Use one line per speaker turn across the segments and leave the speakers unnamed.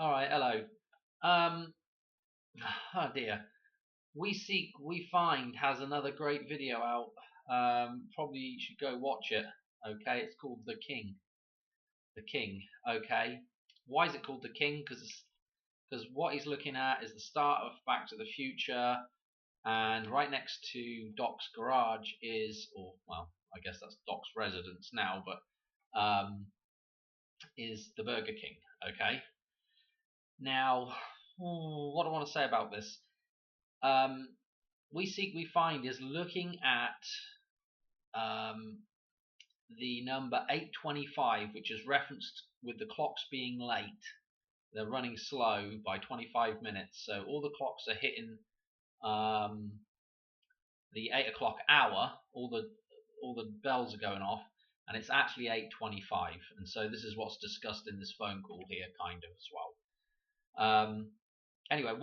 All right, hello. Um, oh dear. We Seek, We Find has another great video out. Probably you should go watch it. Okay, it's called The King. The King. Okay. Why is it called The King? Because what he's looking at is the start of Back to the Future, and right next to Doc's garage is, or well, I guess that's Doc's residence now, but is the Burger King. Okay. Now, what do I want to say about this? um, We Seek, We Find is looking at um, the number 825, which is referenced with the clocks being late. They're running slow by 25 minutes, so all the clocks are hitting um, the 8 o'clock hour. All the bells are going off, and it's actually 8:25. And so this is what's discussed in this phone call here, kind of as well. Anyway,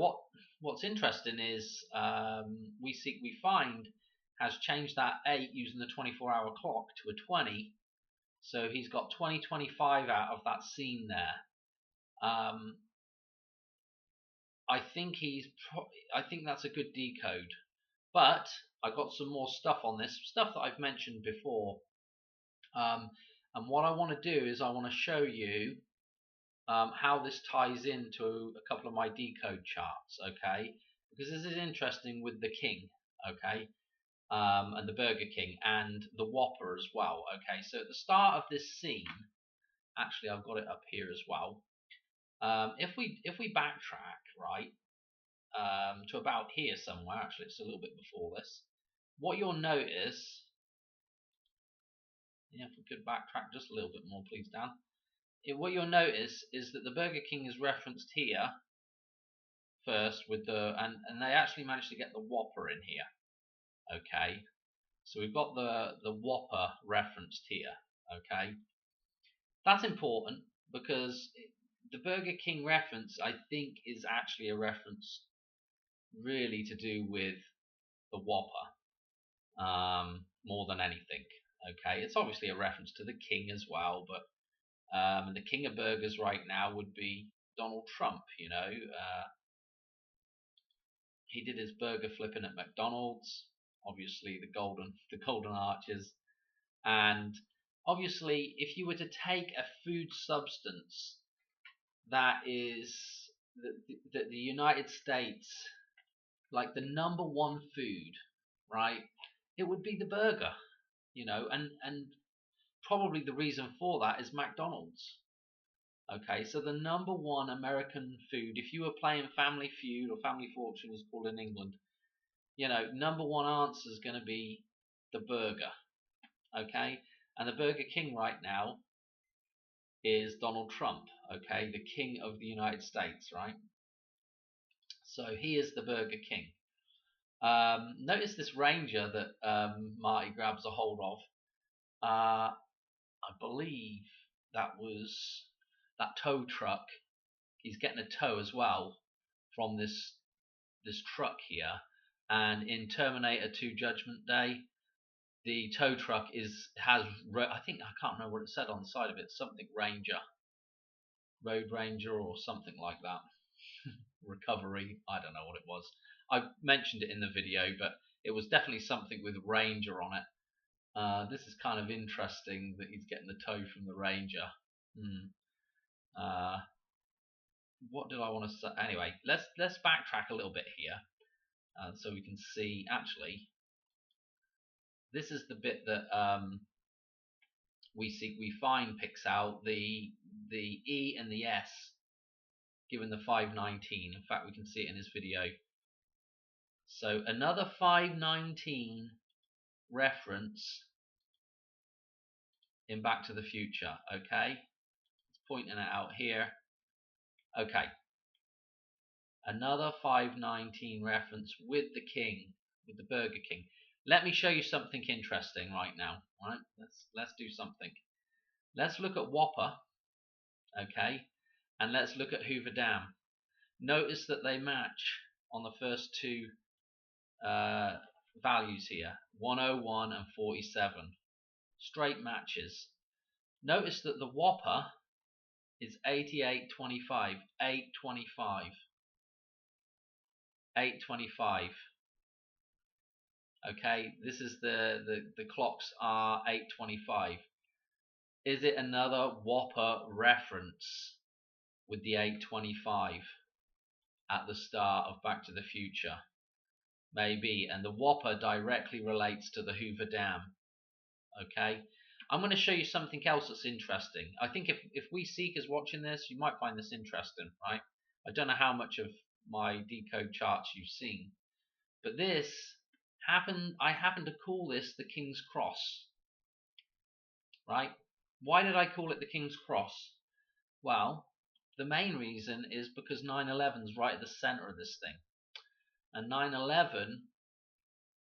what's interesting is We Seek, We Find has changed that 8 using the 24-hour clock to a 20, so he's got 2025 out of that scene there. I think I think that's a good decode, but I got some more stuff on this stuff that I've mentioned before, and what I want to do is I want to show you how this ties into a couple of my decode charts, okay? Because this is interesting with the King, okay, and the Burger King and the Whopper as well, okay? So at the start of this scene, actually I've got it up here as well. If we backtrack right to about here somewhere, actually it's a little bit before this. What you'll notice, yeah, if we could backtrack just a little bit more, please, Dan. What you'll notice is that the Burger King is referenced here first with and they actually managed to get the Whopper in here. Okay, so we've got the Whopper referenced here. Okay, that's important because the Burger King reference, I think, is actually a reference really to do with the Whopper more than anything. Okay, it's obviously a reference to the King as well, but the King of Burgers right now would be Donald Trump. He did his burger flipping at McDonald's, obviously the golden arches, and obviously if you were to take a food substance that is the United States, like the number one food, right, it would be the burger, and probably the reason for that is McDonald's. Okay, so the number one American food, if you were playing Family Feud or Family Fortune as called in England, number one answer is going to be the burger. Okay, and the Burger King right now is Donald Trump. Okay, the King of the United States, right? So he is the Burger King. Notice this Ranger that Marty grabs a hold of. I believe that tow truck. He's getting a tow as well from this truck here. And in Terminator 2 Judgment Day, the tow truck I think, I can't remember what it said on the side of it, something Ranger, Road Ranger or something like that. Recovery, I don't know what it was. I mentioned it in the video, but it was definitely something with Ranger on it. This is kind of interesting that he's getting the tow from the Ranger. What did I want to say? Anyway, let's backtrack a little bit here, so we can see. Actually, this is the bit that We Seek, We Find picks out the E and the S, given the 519. In fact, we can see it in his video. So another 519 reference in Back to the Future. Okay, it's pointing it out here. Okay, another 519 reference with the King, with the Burger King. Let me show you something interesting right now. Right, let's do something. Let's look at Whopper, okay, and let's look at Hoover Dam. Notice that they match on the first two values here, 101 and 47, straight matches. Notice that the Whopper is 8825. 825. 825. Okay, this is the clocks are 825. Is it another Whopper reference with the 825 at the start of Back to the Future? Maybe, and the Whopper directly relates to the Hoover Dam. Okay, I'm going to show you something else that's interesting. I think if we seekers watching this, you might find this interesting, right? I don't know how much of my decode charts you've seen, but this happened. I happen to call this the King's Cross, right? Why did I call it the King's Cross? Well, the main reason is because 9/11 is right at the center of this thing, and 9/11,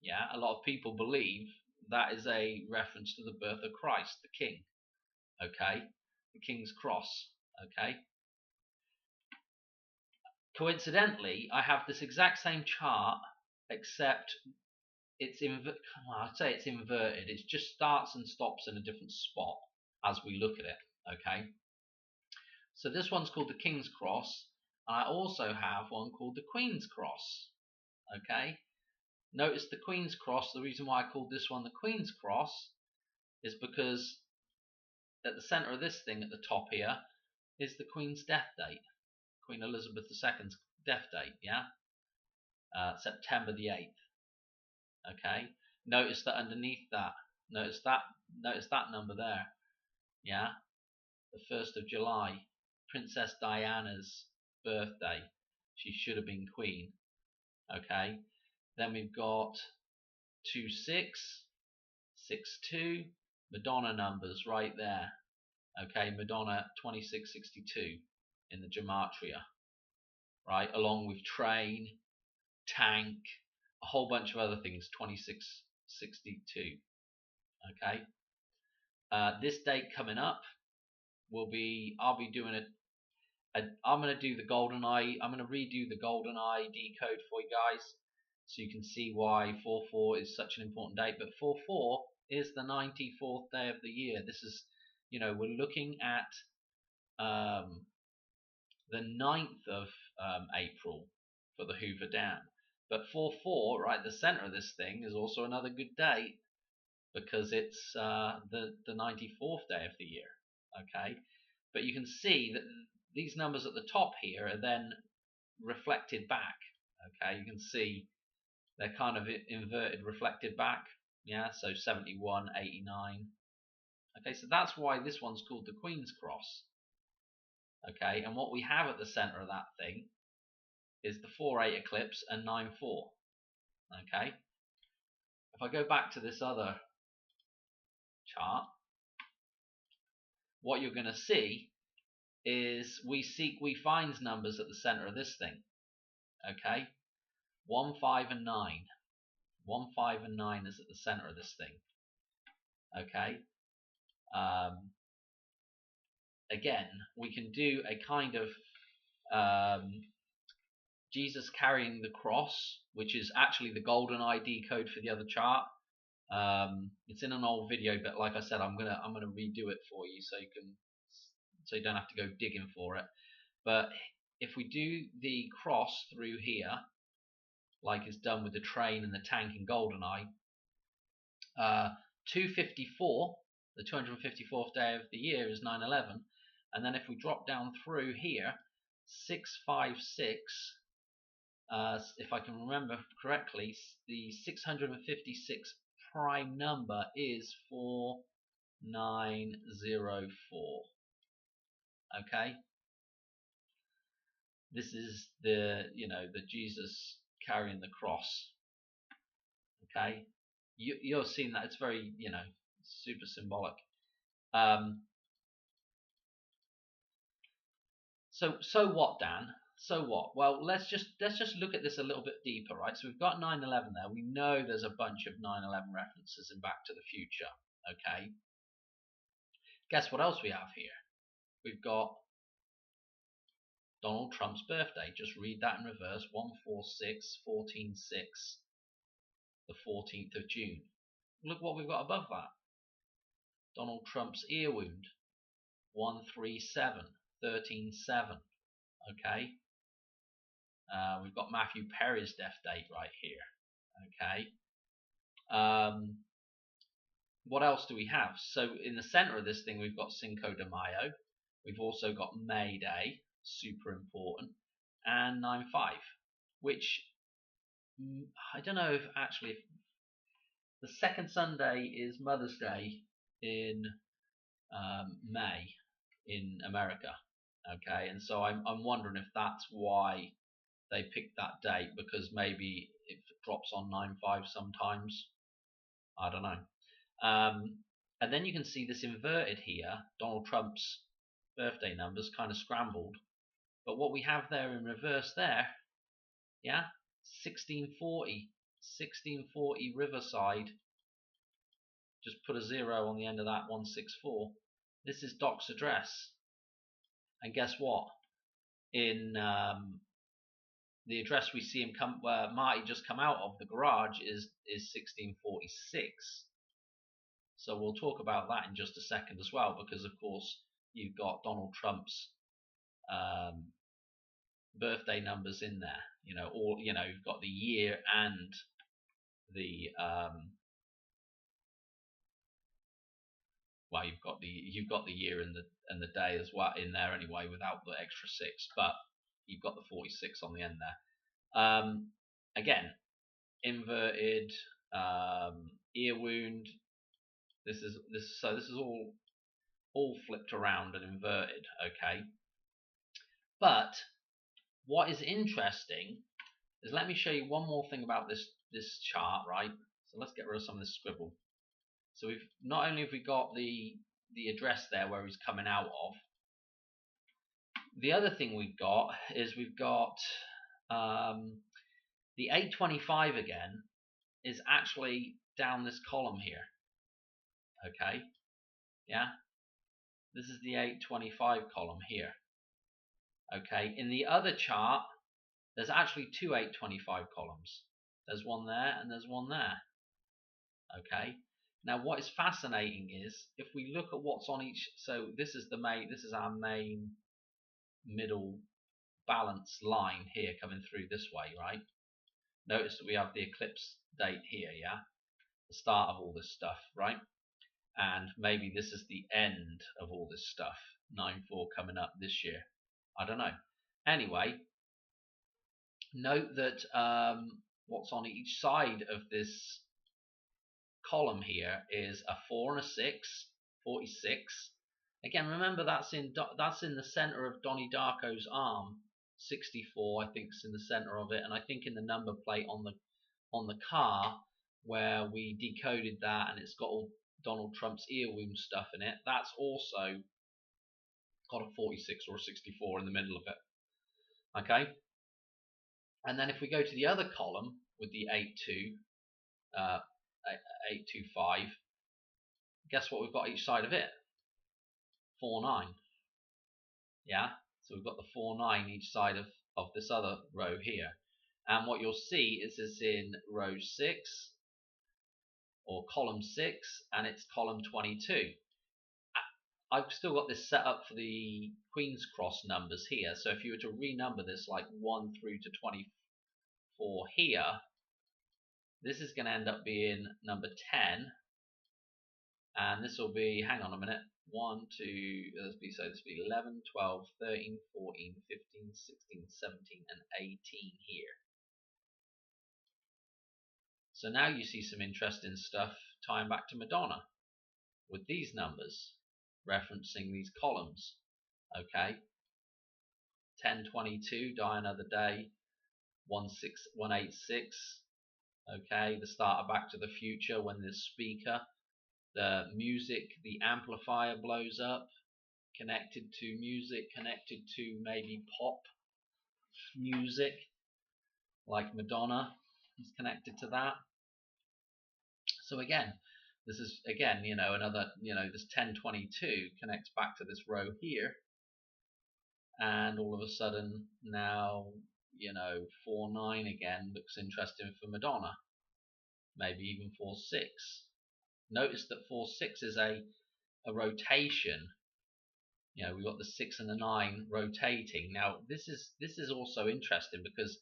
yeah, a lot of people believe that is a reference to the birth of Christ, the King. Okay, the King's Cross. Okay. Coincidentally, I have this exact same chart, except I'd say it's inverted. It just starts and stops in a different spot as we look at it. Okay. So this one's called the King's Cross, and I also have one called the Queen's Cross. Okay. Notice the Queen's Cross. The reason why I called this one the Queen's Cross is because at the center of this thing at the top here is the Queen's death date, Queen Elizabeth II's death date. Yeah, September the 8th. Okay. Notice that underneath that, notice that number there. Yeah, the 1st of July, Princess Diana's birthday. She should have been queen. Okay. Then we've got 26, 62, Madonna numbers right there. Okay, Madonna 2662 in the gematria, right, along with train, tank, a whole bunch of other things. 2662. Okay. This date coming up will be, I'll be doing I'm going to do the GoldenEye. I'm going to redo the GoldenEye decode for you guys, so you can see why 44 is such an important date. But 44 is the 94th day of the year. This is, we're looking at the 9th of April for the Hoover Dam. But 44, right at the center of this thing, is also another good date because it's the 94th day of the year. Okay, but you can see that these numbers at the top here are then reflected back. Okay, you can see they're kind of inverted, reflected back. Yeah, so 71, 89. Okay, so that's why this one's called the Queen's Cross. Okay, and what we have at the center of that thing is the 4/8 eclipse and 9/4. Okay, if I go back to this other chart, what you're going to see is we find numbers at the center of this thing. Okay, 1, 5, and 9. 1, 5, and 9 is at the center of this thing. Okay. Again, we can do a kind of Jesus carrying the cross, which is actually the GoldenEye decode for the other chart. It's in an old video, but like I said, I'm gonna redo it for you so you don't have to go digging for it. But if we do the cross through here, like it's done with the train and the tank in GoldenEye, 254, the 254th day of the year is 9/11, and then if we drop down through here, 656, if I can remember correctly, the 656 prime number is 4904. Okay, this is the Jesus carrying the cross. Okay, you're seeing that it's very super symbolic. So what, Dan? So what? Well, let's just look at this a little bit deeper, right? So we've got 9/11 there. We know there's a bunch of 9/11 references in Back to the Future. Okay. Guess what else we have here? We've got Donald Trump's birthday. Just read that in reverse. 146/14/6, the 14th of June. Look what we've got above that. Donald Trump's ear wound. 137. 13/7. Okay. We've got Matthew Perry's death date right here. Okay. What else do we have? So in the center of this thing, we've got Cinco de Mayo. We've also got May Day, super important, and 9/5, which I don't know if actually the second Sunday is Mother's Day in May in America. Okay, and so I'm wondering if that's why they picked that date, because maybe it drops on 9/5 sometimes. I don't know. And then you can see this inverted here. Donald Trump's birthday numbers kind of scrambled, but what we have there in reverse there, yeah, 1640 Riverside. Just put a 0 on the end of that, 164. This is Doc's address, and guess what? In the address we see him come, where Marty just come out of the garage, is 1646. So we'll talk about that in just a second as well, because of course you've got Donald Trump's birthday numbers in there. You've got the year and the well, you've got the year and the day as well in there anyway, without the extra 6, but you've got the 46 on the end there. Again, inverted ear wound. This is all flipped around and inverted. Okay, but what is interesting is, let me show you one more thing about this chart, right? So let's get rid of some of this scribble. So we've not only have we got the address there where he's coming out of. The other thing we've got is we've got the 825 again is actually down this column here. Okay, yeah, this is the 825 column here. Okay, in the other chart, there's actually two 825 columns. There's one there and there's one there. Okay. Now, what is fascinating is if we look at what's on each. So this is our main middle balance line here coming through this way, right? Notice that we have the eclipse date here, yeah, the start of all this stuff, right? And maybe this is the end of all this stuff. 9/4 coming up this year. I don't know. Anyway, note that what's on each side of this column here is a 4 and a 6, 46. Again, remember that's in the center of Donnie Darko's arm. 64, I think, is in the center of it, and I think in the number plate on the car where we decoded that, and it's got all Donald Trump's ear wound stuff in it. That's also got a 46 or a 64 in the middle of it. Okay, and then if we go to the other column with the 825, guess what we've got each side of it? 49. Yeah, so we've got the 49 each side of this other row here, and what you'll see is it's in row 6 or column 6, and it's column 22. I've still got this set up for the Queen's Cross numbers here, so if you were to renumber this like 1 through to 24 here, this is going to end up being number 10, and this will be, hang on a minute, 1, 2, this will be 11, 12, 13, 14, 15, 16, 17, and 18 here. So now you see some interesting stuff tying back to Madonna with these numbers, referencing these columns. Okay, 1022, Die Another Day, 186. Okay, the start of Back to the Future, when the speaker, the music, the amplifier blows up, connected to music, connected to maybe pop music, like Madonna is connected to that. So again, this is another, this 1022 connects back to this row here, and all of a sudden now 49 again looks interesting for Madonna, maybe even 46. Notice that 46 is a rotation We've got the 6 and the 9 rotating. Now this is also interesting because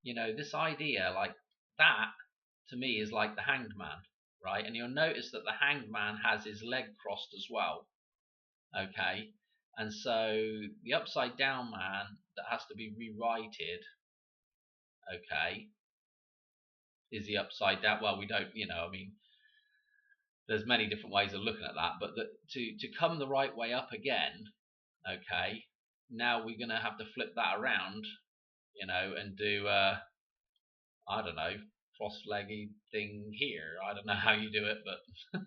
this idea like that to me is like the Hanged Man, right? And you'll notice that the Hanged Man has his leg crossed as well. Okay, and so the upside down man that has to be rewrited, okay, is the upside down. Well, we don't, I mean, there's many different ways of looking at that, but to come the right way up again, okay, now we're gonna have to flip that around, and do I don't know, cross-legged thing here. I don't know how you do it, but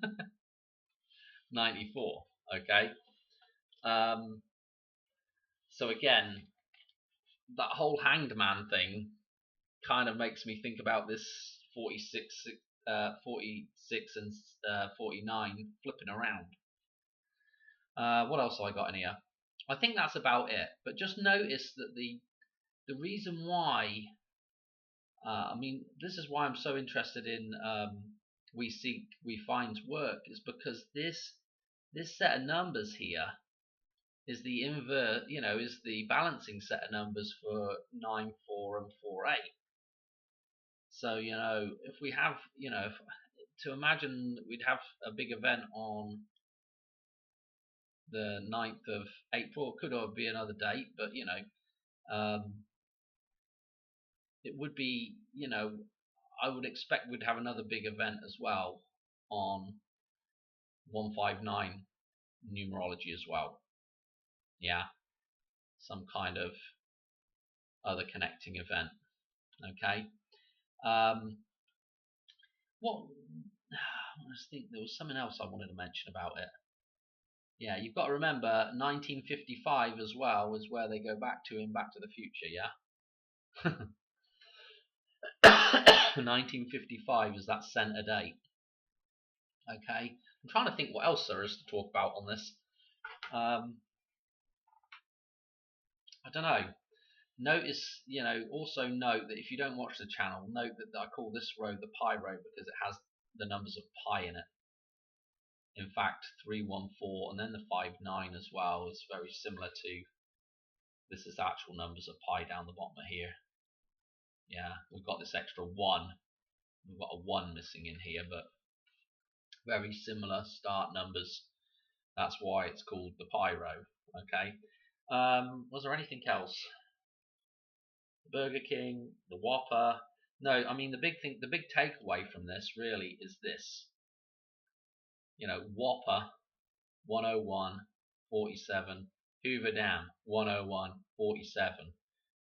94. Okay. Um, so again, that whole Hanged Man thing kind of makes me think about this 46 and 49 flipping around. What else have I got in here? I think that's about it. But just notice that the reason why, I mean, this is why I'm so interested in We Seek, We Find work, is because this set of numbers here is the invert, is the balancing set of numbers for 9, 4, and 4, 8. So, if we have, to imagine we'd have a big event on the 9th of April, it could be another date, but, it would be, I would expect we'd have another big event as well on 159 numerology as well. Yeah, some kind of other connecting event. Okay. What? I just think there was something else I wanted to mention about it. Yeah, you've got to remember 1955 as well is where they go back to in Back to the Future. Yeah. 1955 is that center date. Okay. I'm trying to think what else there is to talk about on this. I don't know. Notice, also note that if you don't watch the channel, note that I call this row the pi row because it has the numbers of pi in it. In fact, 314 and then the 59 as well is very similar to, this is actual numbers of pi down the bottom here. Yeah, we've got this extra 1. We've got a 1 missing in here, but very similar start numbers. That's why it's called the pi row. Okay. Was there anything else? Burger King, the Whopper. No, I mean the big takeaway from this really is this. Whopper 101 47, Hoover Dam 101 47,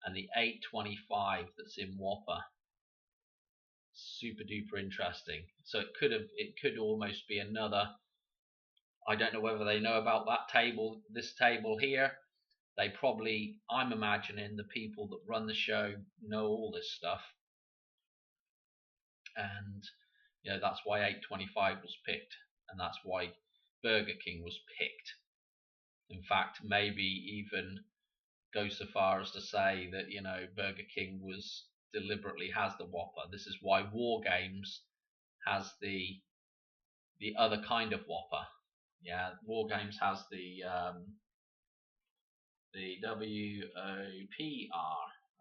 and the 825 that's in Whopper. Super duper interesting. So it could almost be another. I don't know whether they know about that table, this table here. They probably, I'm imagining the people that run the show know all this stuff, and that's why 825 was picked, and that's why Burger King was picked. In fact, maybe even go so far as to say that Burger King was deliberately has the Whopper. This is why War Games has the other kind of Whopper. Yeah, War Games has the WOPR.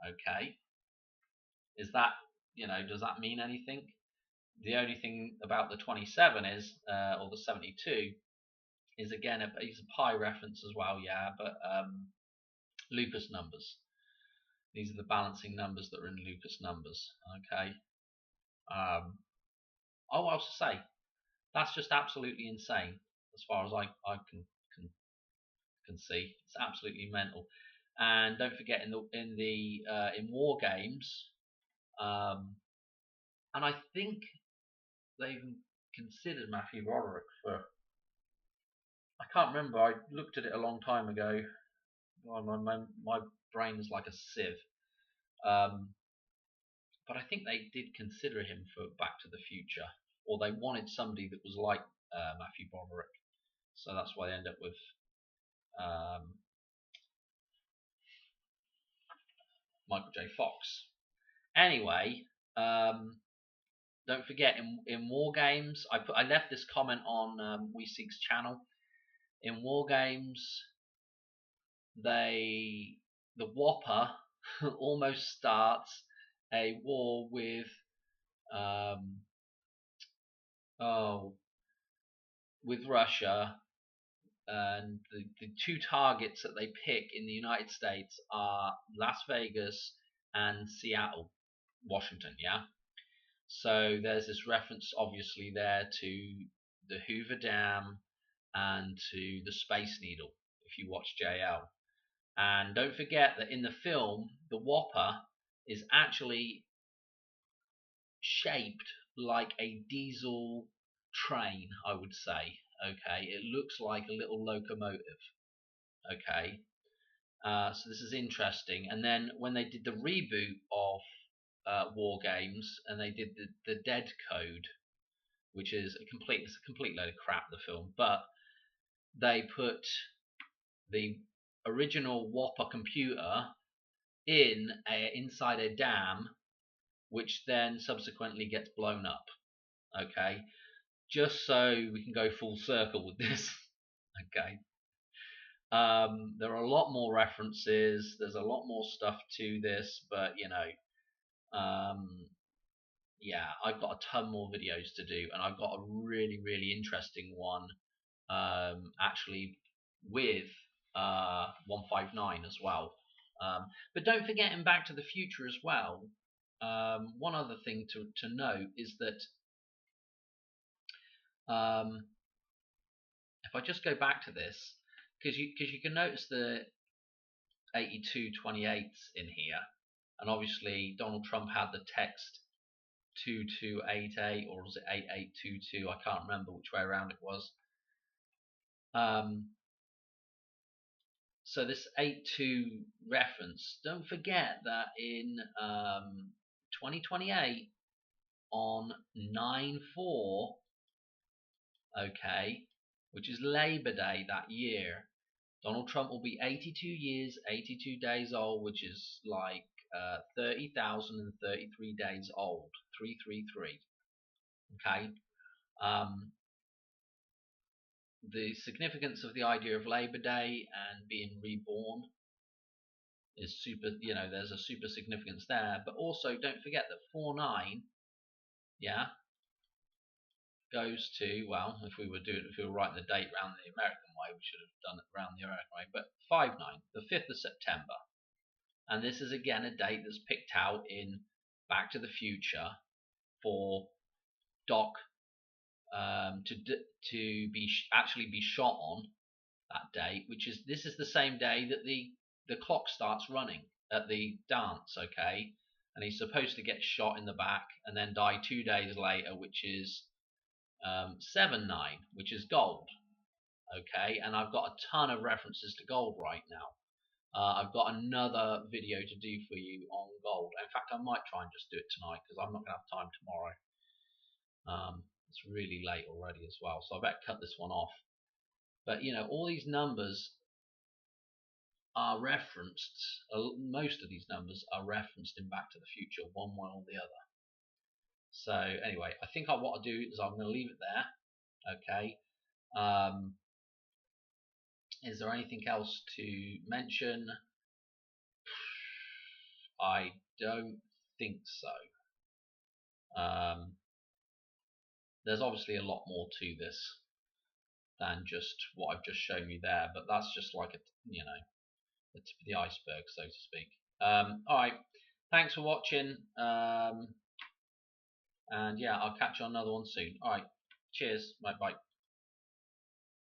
Okay, is that does that mean anything? The only thing about the 27 is, or the 72, is again it's a pi reference as well. Yeah, but Lucas numbers. These are the balancing numbers that are in Lucas numbers. Okay. Oh, I was to say, that's just absolutely insane as far as I can see. It's absolutely mental. And don't forget in War Games, and I think they even considered Matthew Broderick for. I can't remember. I looked at it a long time ago. My brain is like a sieve. But I think they did consider him for Back to the Future, or they wanted somebody that was like Matthew Broderick. So that's why they end up with Michael J. Fox. Anyway, don't forget in War Games, I left this comment on We Seek's channel. In War Games, the Whopper almost starts a war with um, oh with Russia, and the two targets that they pick in the United States are Las Vegas and Seattle, Washington. Yeah. So there's this reference, obviously, there to the Hoover Dam and to the Space Needle, if you watch JL. And don't forget that in the film, the Whopper is actually shaped like a diesel train, I would say. Okay, it looks like a little locomotive. Okay, so this is interesting. And then when they did the reboot of War Games, and they did the Dead Code, which is it's a complete load of crap, the film, but they put the original Whopper computer inside a dam, which then subsequently gets blown up. Okay, just so we can go full circle with this. Okay. There are a lot more references. There's a lot more stuff to this, but yeah, I've got a ton more videos to do, and I've got a really, really interesting one, actually, with 159 as well. But don't forget, in Back to the Future as well, one other thing to note is that if I just go back to this, because you can notice the 8228s in here, and obviously Donald Trump had the text 2288, or was it 8822? I can't remember which way around it was. So this 82 reference, don't forget that in 2028 on 9/4, okay, which is Labor Day that year, Donald Trump will be 82 years, 82 days old, which is like 30,033 days old. 333. Okay. The significance of the idea of Labor Day and being reborn is super. There's a super significance there. But also, don't forget that 49, yeah, goes to, well, if we were writing the date around the American way, we should have done it around the American way. But 59, the 5th of September. And this is again a date that's picked out in Back to the Future for Doc to actually be shot on that day, this is the same day that the clock starts running at the dance. Okay, and he's supposed to get shot in the back and then die 2 days later, which is 7/9, which is gold. Okay, and I've got a ton of references to gold right now. I've got another video to do for you on gold. In fact, I might try and just do it tonight because I'm not going to have time tomorrow. It's really late already as well, so I better cut this one off. But all these numbers are referenced. Most of these numbers are referenced in Back to the Future, one way or the other. So anyway, I think what I'll do is I'm going to leave it there. Okay. Is there anything else to mention? I don't think so. There's obviously a lot more to this than just what I've just shown you there, but that's just like the tip of the iceberg, so to speak. Alright, thanks for watching, and yeah, I'll catch you on another one soon. Alright, cheers, bye.